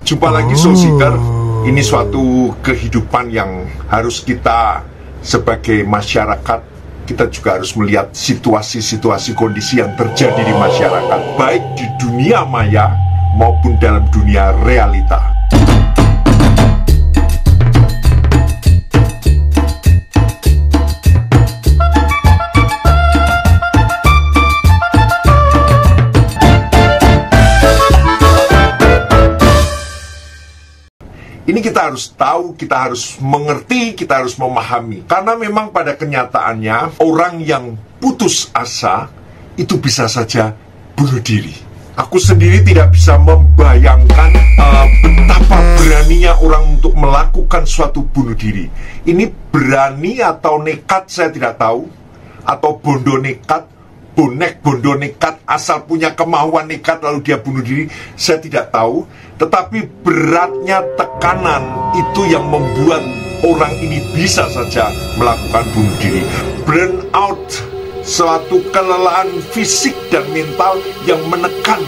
Jumpa lagi Soul Seeker. Ini suatu kehidupan yang harus kita sebagai masyarakat, kita juga harus melihat situasi-situasi kondisi yang terjadi di masyarakat, baik di dunia maya maupun dalam dunia realita. Ini kita harus tahu, kita harus mengerti, kita harus memahami. Karena memang pada kenyataannya, orang yang putus asa, itu bisa saja bunuh diri. Aku sendiri tidak bisa membayangkan betapa beraninya orang untuk melakukan suatu bunuh diri. Ini berani atau nekat, saya tidak tahu. Atau bondo nekat, bondo nekat, asal punya kemauan nekat lalu dia bunuh diri, saya tidak tahu. Tetapi beratnya tekanan itu yang membuat orang ini bisa saja melakukan bunuh diri. Burnout, suatu kelelahan fisik dan mental yang menekan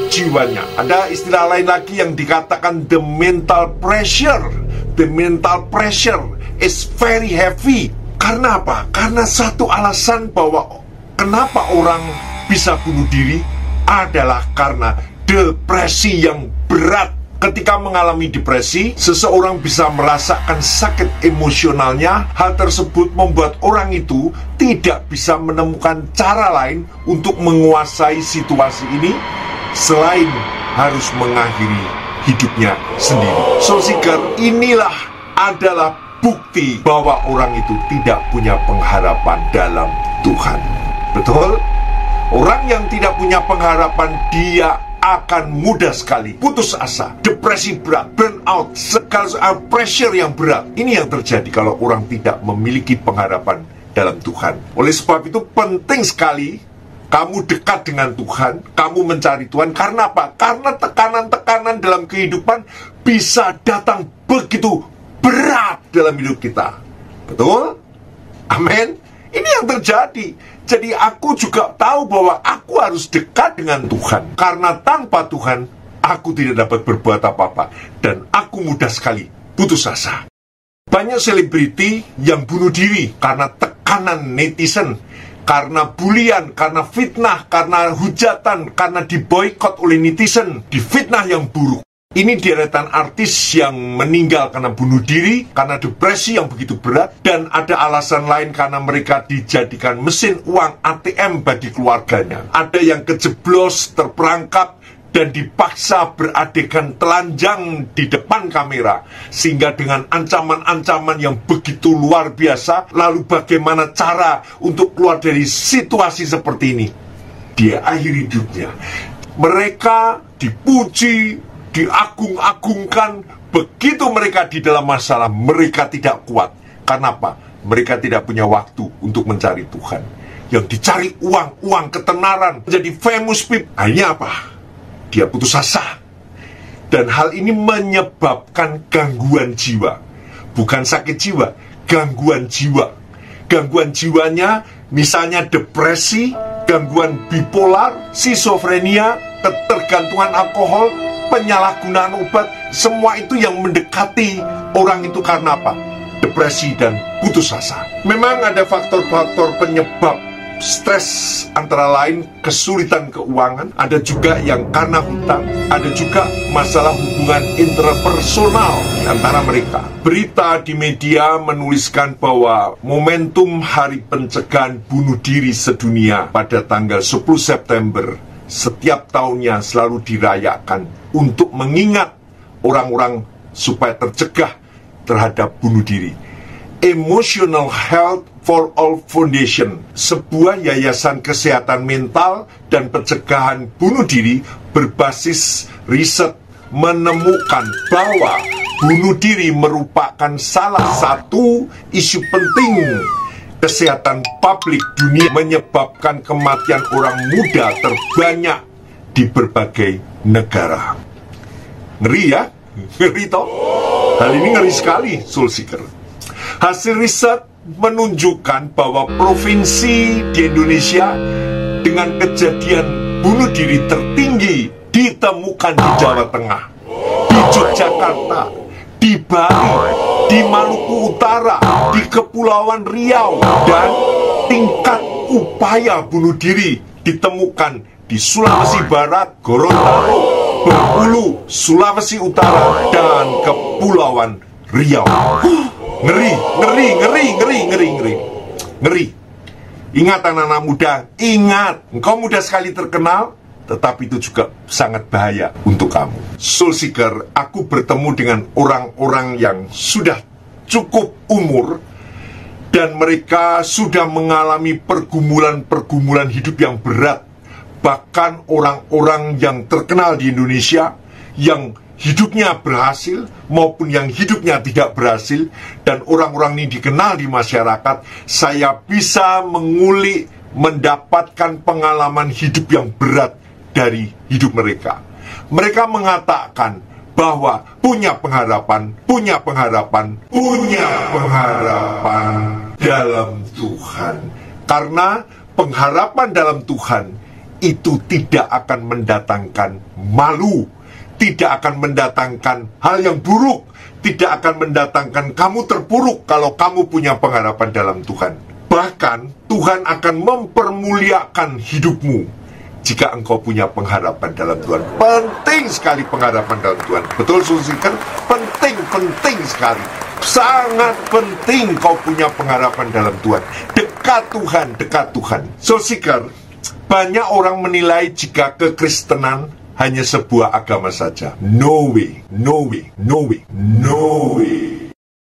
jiwanya. Ada istilah lain lagi yang dikatakan the mental pressure. The mental pressure is very heavy. Karena apa? Karena satu alasan bahwa kenapa orang bisa bunuh diri adalah karena depresi yang berat. Ketika mengalami depresi, seseorang bisa merasakan sakit emosionalnya. Hal tersebut membuat orang itu tidak bisa menemukan cara lain untuk menguasai situasi ini selain harus mengakhiri hidupnya sendiri. Soul Seeker, inilah adalah bukti bahwa orang itu tidak punya pengharapan dalam Tuhan. Betul? Orang yang tidak punya pengharapan, dia akan mudah sekali putus asa, depresi berat, burnout, segala pressure yang berat. Ini yang terjadi kalau orang tidak memiliki pengharapan dalam Tuhan. Oleh sebab itu penting sekali kamu dekat dengan Tuhan, kamu mencari Tuhan. Karena apa? Karena tekanan-tekanan dalam kehidupan bisa datang begitu berat dalam hidup kita. Betul? Amin. Ini yang terjadi. Jadi aku juga tahu bahwa aku harus dekat dengan Tuhan. Karena tanpa Tuhan, aku tidak dapat berbuat apa-apa. Dan aku mudah sekali putus asa. Banyak selebriti yang bunuh diri karena tekanan netizen, karena bulian, karena fitnah, karena hujatan, karena diboikot oleh netizen, difitnah yang buruk. Ini deretan artis yang meninggal karena bunuh diri, karena depresi yang begitu berat, dan ada alasan lain karena mereka dijadikan mesin uang ATM bagi keluarganya. Ada yang kejeblos, terperangkap, dan dipaksa beradegan telanjang di depan kamera. Sehingga dengan ancaman-ancaman yang begitu luar biasa, lalu bagaimana cara untuk keluar dari situasi seperti ini? Dia akhiri hidupnya. Mereka dipuji, diagung-agungkan. Begitu mereka di dalam masalah, mereka tidak kuat. Karena apa? Mereka tidak punya waktu untuk mencari Tuhan. Yang dicari uang, ketenaran, menjadi famous people. Hanya apa? Dia putus asa. Dan hal ini menyebabkan gangguan jiwa. Bukan sakit jiwa, gangguan jiwa. Gangguan jiwanya misalnya depresi, gangguan bipolar, skizofrenia, ketergantungan alkohol, penyalahgunaan obat. Semua itu yang mendekati orang itu karena apa? Depresi dan putus asa. Memang ada faktor-faktor penyebab stres, antara lain kesulitan keuangan, ada juga yang karena hutang, ada juga masalah hubungan interpersonal di antara mereka. Berita di media menuliskan bahwa momentum Hari Pencegahan Bunuh Diri Sedunia pada tanggal 10 September setiap tahunnya selalu dirayakan untuk mengingat orang-orang supaya tercegah terhadap bunuh diri. Emotional Health for All Foundation, sebuah yayasan kesehatan mental dan pencegahan bunuh diri berbasis riset, menemukan bahwa bunuh diri merupakan salah satu isu penting kesehatan publik dunia, menyebabkan kematian orang muda terbanyak di berbagai negara. Ngeri ya? Ngeri toh? Hal ini ngeri sekali, Soul Seeker. Hasil riset menunjukkan bahwa provinsi di Indonesia dengan kejadian bunuh diri tertinggi ditemukan di Jawa Tengah, di Jakarta, di Bali, di Maluku Utara, di Kepulauan Riau, dan tingkat upaya bunuh diri ditemukan di Sulawesi Barat, Gorontalo, Bengkulu, Sulawesi Utara, dan Kepulauan Riau. Ngeri, ngeri, ngeri, ngeri, ngeri, ngeri, ngeri. Ingat anak-anak muda, ingat, engkau mudah sekali terkenal, tetapi itu juga sangat bahaya untuk kamu. Soul Seeker, aku bertemu dengan orang-orang yang sudah cukup umur, dan mereka sudah mengalami pergumulan-pergumulan hidup yang berat. Bahkan orang-orang yang terkenal di Indonesia, yang hidupnya berhasil maupun yang hidupnya tidak berhasil, dan orang-orang ini dikenal di masyarakat, saya bisa mengulik, mendapatkan pengalaman hidup yang berat dari hidup mereka. Mereka mengatakan bahwa punya pengharapan dalam Tuhan. Karena pengharapan dalam Tuhan itu tidak akan mendatangkan malu, tidak akan mendatangkan hal yang buruk, tidak akan mendatangkan kamu terpuruk kalau kamu punya pengharapan dalam Tuhan. Bahkan Tuhan akan mempermuliakan hidupmu jika engkau punya pengharapan dalam Tuhan. Penting sekali pengharapan dalam Tuhan. Betul, Soul Seeker? Penting sekali. Sangat penting kau punya pengharapan dalam Tuhan. Dekat Tuhan. Soul Seeker, banyak orang menilai jika kekristenan hanya sebuah agama saja. No way.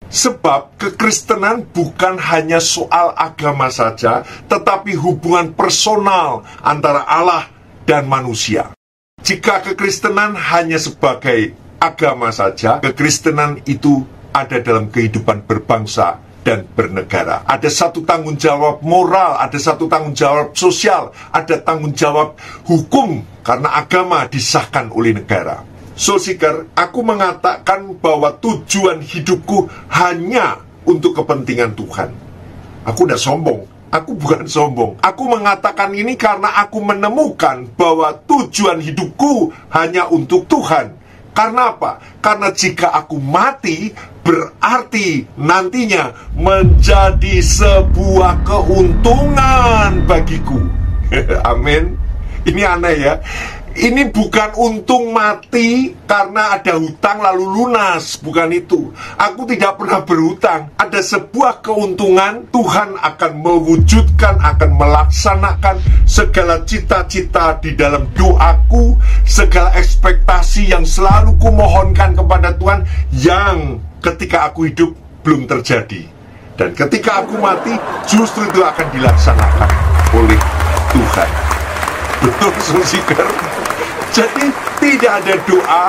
Sebab kekristenan bukan hanya soal agama saja, tetapi hubungan personal antara Allah dan manusia. Jika kekristenan hanya sebagai agama saja, kekristenan itu ada dalam kehidupan berbangsa dan bernegara. Ada satu tanggung jawab moral, ada satu tanggung jawab sosial, ada tanggung jawab hukum, karena agama disahkan oleh negara. Soul Seeker, aku mengatakan bahwa tujuan hidupku hanya untuk kepentingan Tuhan. Aku tidak sombong, aku bukan sombong. Aku mengatakan ini karena aku menemukan bahwa tujuan hidupku hanya untuk Tuhan. Karena apa? Karena jika aku mati, berarti nantinya menjadi sebuah keuntungan bagiku. Amin. Ini aneh ya. Ini bukan untung mati karena ada hutang lalu lunas. Bukan itu. Aku tidak pernah berhutang. Ada sebuah keuntungan. Tuhan akan mewujudkan, akan melaksanakan segala cita-cita di dalam doaku, segala ekspektasi yang selalu kumohonkan kepada Tuhan, yang ketika aku hidup belum terjadi. Dan ketika aku mati, justru itu akan dilaksanakan oleh Tuhan. Betul, Soul Seeker? Jadi tidak ada doa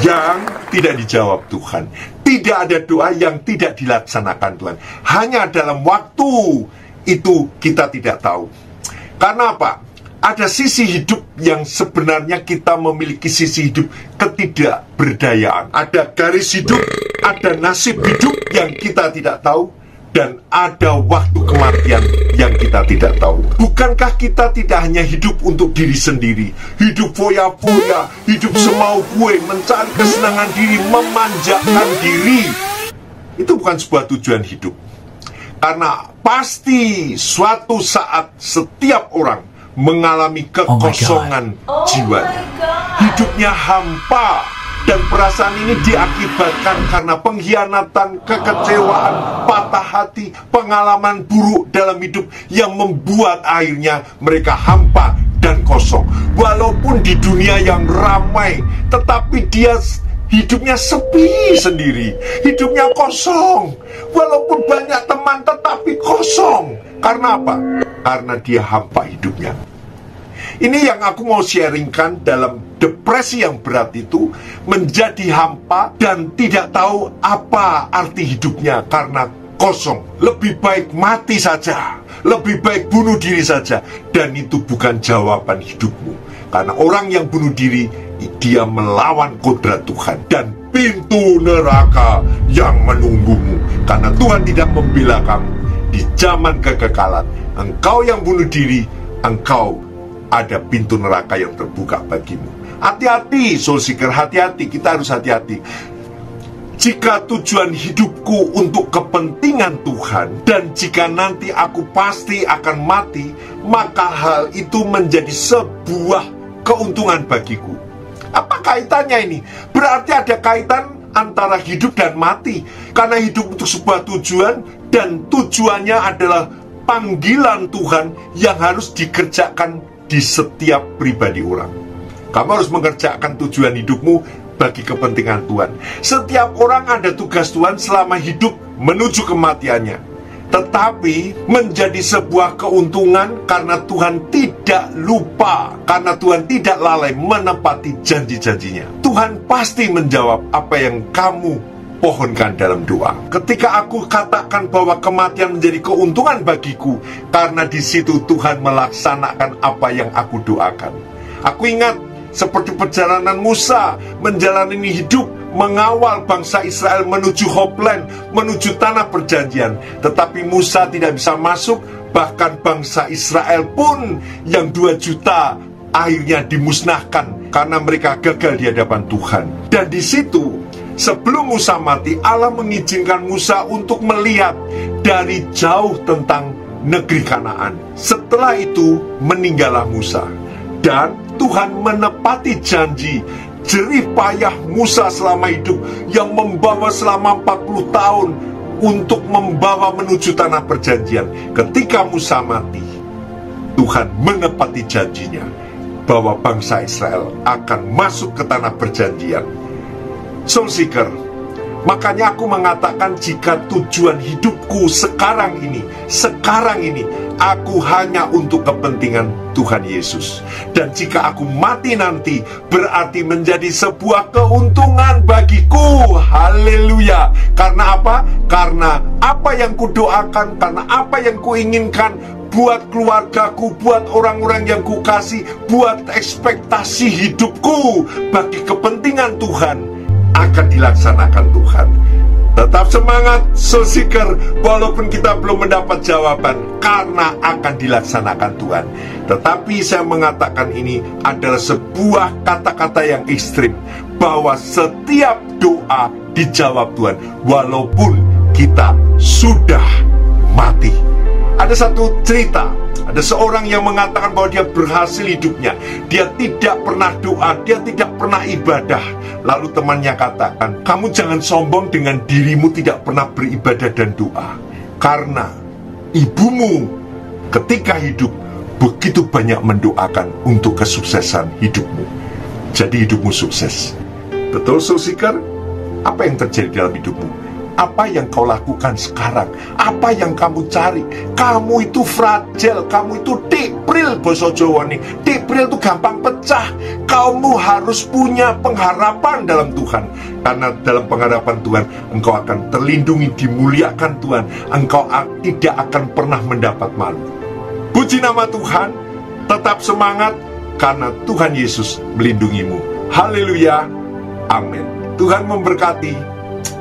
yang tidak dijawab Tuhan. Tidak ada doa yang tidak dilaksanakan Tuhan. Hanya dalam waktu itu kita tidak tahu. Karena apa? Ada sisi hidup yang sebenarnya kita memiliki sisi hidup ketidakberdayaan. Ada garis hidup, ada nasib hidup yang kita tidak tahu, dan ada waktu kematian yang kita tidak tahu. Bukankah kita tidak hanya hidup untuk diri sendiri, hidup foya-foya, hidup semau gue, mencari kesenangan diri, memanjakan diri? Itu bukan sebuah tujuan hidup. Karena pasti suatu saat setiap orang mengalami kekosongan jiwanya. Hidupnya hampa. Dan perasaan ini diakibatkan karena pengkhianatan, kekecewaan, patah hati, pengalaman buruk dalam hidup yang membuat akhirnya mereka hampa dan kosong. Walaupun di dunia yang ramai, tetapi dia hidupnya sepi sendiri, hidupnya kosong. Walaupun banyak teman, tetapi kosong. Karena apa? Karena dia hampa hidupnya. Ini yang aku mau sharingkan. Dalam depresi yang berat itu, menjadi hampa dan tidak tahu apa arti hidupnya karena kosong. Lebih baik mati saja, lebih baik bunuh diri saja. Dan itu bukan jawaban hidupmu. Karena orang yang bunuh diri, dia melawan kodrat Tuhan dan pintu neraka yang menunggumu. Karena Tuhan tidak membela kamu. Di zaman kekekalan, engkau yang bunuh diri, engkau ada pintu neraka yang terbuka bagimu. Hati-hati, Soul Seeker, hati-hati. Kita harus hati-hati. Jika tujuan hidupku untuk kepentingan Tuhan, dan jika nanti aku pasti akan mati, maka hal itu menjadi sebuah keuntungan bagiku. Apa kaitannya ini? Berarti ada kaitan antara hidup dan mati. Karena hidup untuk sebuah tujuan, dan tujuannya adalah panggilan Tuhan yang harus dikerjakan di setiap pribadi orang. Kamu harus mengerjakan tujuan hidupmu bagi kepentingan Tuhan. Setiap orang ada tugas Tuhan selama hidup menuju kematiannya. Tetapi menjadi sebuah keuntungan karena Tuhan tidak lupa, karena Tuhan tidak lalai menepati janji-janjinya. Tuhan pasti menjawab apa yang kamu pohonkan dalam doa. Ketika aku katakan bahwa kematian menjadi keuntungan bagiku, karena di situ Tuhan melaksanakan apa yang aku doakan. Aku ingat seperti perjalanan Musa menjalani hidup mengawal bangsa Israel menuju Hopeland, menuju tanah perjanjian. Tetapi Musa tidak bisa masuk, bahkan bangsa Israel pun yang 2 juta akhirnya dimusnahkan karena mereka gagal di hadapan Tuhan. Dan di situ, sebelum Musa mati, Allah mengizinkan Musa untuk melihat dari jauh tentang negeri Kanaan. Setelah itu meninggallah Musa, dan Tuhan menepati janji jerih payah Musa selama hidup yang membawa selama 40 tahun untuk membawa menuju tanah perjanjian. Ketika Musa mati, Tuhan menepati janjinya bahwa bangsa Israel akan masuk ke tanah perjanjian. Soul Seeker, makanya aku mengatakan jika tujuan hidupku sekarang ini, aku hanya untuk kepentingan Tuhan Yesus. Dan jika aku mati nanti, berarti menjadi sebuah keuntungan bagiku. Haleluya. Karena apa? Karena apa yang kudoakan, karena apa yang kuinginkan buat keluargaku, buat orang-orang yang kukasih, buat ekspektasi hidupku bagi kepentingan Tuhan akan dilaksanakan Tuhan. Tetap semangat, Soul Seeker, walaupun kita belum mendapat jawaban, karena akan dilaksanakan Tuhan. Tetapi saya mengatakan ini adalah sebuah kata-kata yang ekstrim, bahwa setiap doa dijawab Tuhan, walaupun kita sudah mati. Ada satu cerita, ada seorang yang mengatakan bahwa dia berhasil hidupnya. Dia tidak pernah doa, dia tidak pernah ibadah. Lalu temannya katakan, kamu jangan sombong dengan dirimu tidak pernah beribadah dan doa. Karena ibumu ketika hidup begitu banyak mendoakan untuk kesuksesan hidupmu. Jadi hidupmu sukses. Betul, Soul Seeker? Apa yang terjadi dalam hidupmu? Apa yang kau lakukan sekarang? Apa yang kamu cari? Kamu itu fragile, kamu itu tipril, boso Jawa nih. Tipril itu gampang pecah. Kamu harus punya pengharapan dalam Tuhan. Karena dalam pengharapan Tuhan, engkau akan terlindungi, dimuliakan Tuhan. Engkau tidak akan pernah mendapat malu. Puji nama Tuhan, tetap semangat, karena Tuhan Yesus melindungimu. Haleluya, amin. Tuhan memberkati.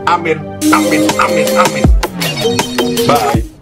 Amin, amin, amin, amin. Bye.